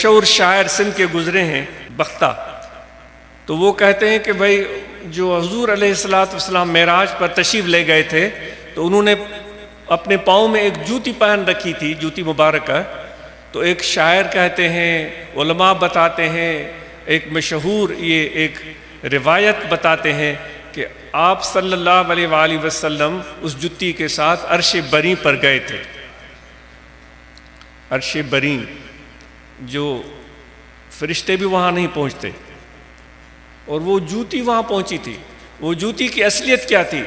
مشہور شاعر سندھ کے گزرے ہیں بختہ، تو وہ کہتے ہیں کہ بھائی جو حضور علیہ السلام معراج پر تشریف لے گئے تھے تو انہوں نے اپنے پاؤں میں ایک جوتی پہن رکھی تھی، جوتی مبارکہ. تو ایک شاعر کہتے ہیں، علماء بتاتے ہیں، ایک مشہور یہ ایک روایت بتاتے ہیں کہ آپ صلی اللہ علیہ وآلہ وسلم اس جوتی کے ساتھ عرش بری پر گئے تھے. عرش بری، جو فرشتے بھی وہاں نہیں پہنچتے، اور وہ جوتی وہاں پہنچی تھی. وہ جوتی کی اصلیت کیا تھی؟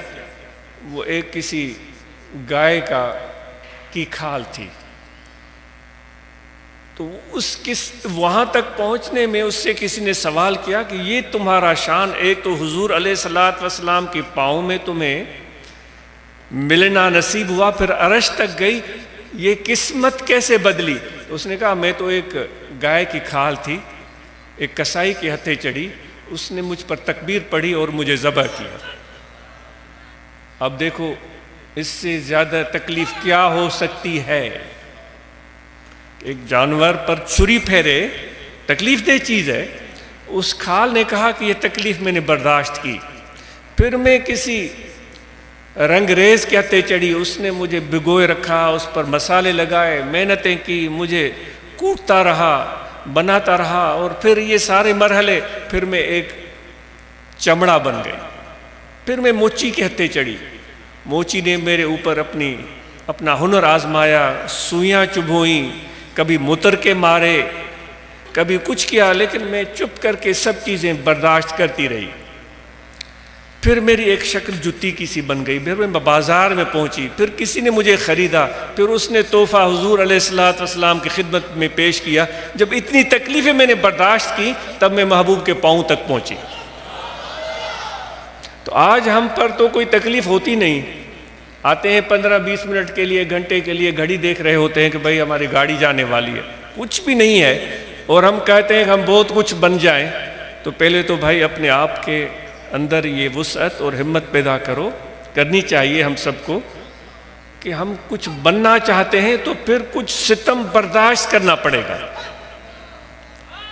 وہ ایک کسی گائے کی کھال تھی. تو وہاں تک پہنچنے میں اس سے کسی نے سوال کیا کہ یہ تمہارا شان، ایک تو حضور علیہ السلام کے پاؤں میں تمہیں ملنا نصیب ہوا، پھر عرش تک گئی، یہ قسمت کیسے بدلی؟ تو اس نے کہا میں تو ایک گائے کی کھال تھی، ایک کسائی کے ہتھے چڑھی، اس نے مجھ پر تکبیر پڑھی اور مجھے ذبح کیا. اب دیکھو اس سے زیادہ تکلیف کیا ہو سکتی ہے؟ ایک جانور پر چھری پھیرے تکلیف دہ چیز ہے. اس کھال نے کہا کہ یہ تکلیف میں نے برداشت کی. پھر میں کسی رنگ ریز کے ہتھے چڑھی، اس نے مجھے بھگوئے رکھا، اس پر مسالے لگائے، محنتیں کی، مجھے کوٹتا رہا، بناتا رہا، اور پھر یہ سارے مرحلے، پھر میں ایک چمڑا بن گئی. پھر میں موچی کے ہتھے چڑھی، موچی نے میرے اوپر اپنا ہنر آزمایا، سوئیاں چبھوئیں، کبھی متر کے مارے، کبھی کچھ کیا، لیکن میں چپ کر کے سب چیزیں برداشت کرتی رہی. پھر میری ایک شکل جتی کی سی بن گئی. پھر میں بازار میں پہنچی، پھر کسی نے مجھے خریدا، پھر اس نے تحفہ حضور علیہ السلام کی خدمت میں پیش کیا. جب اتنی تکلیفیں میں نے برداشت کی تب میں محبوب کے پاؤں تک پہنچی. تو آج ہم پر تو کوئی تکلیف ہوتی نہیں. آتے ہیں 15-20 منٹ کے لیے، گھنٹے کے لیے، گھڑی دیکھ رہے ہوتے ہیں کہ بھائی ہماری گاڑی جانے والی ہے، کچھ بھی نہیں ہے، اور ہم کہتے ہیں کہ ہم بہت کچھ بن جائیں. تو پہلے تو بھائی اپنے آپ کے اندر یہ وسعت اور ہمت پیدا کرنی چاہیے ہم سب کو کہ ہم کچھ بننا چاہتے ہیں تو پھر کچھ ستم برداشت کرنا پڑے گا،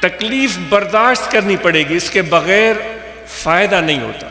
تکلیف برداشت کرنی پڑے گی، اس کے بغیر فائدہ نہیں ہوتا.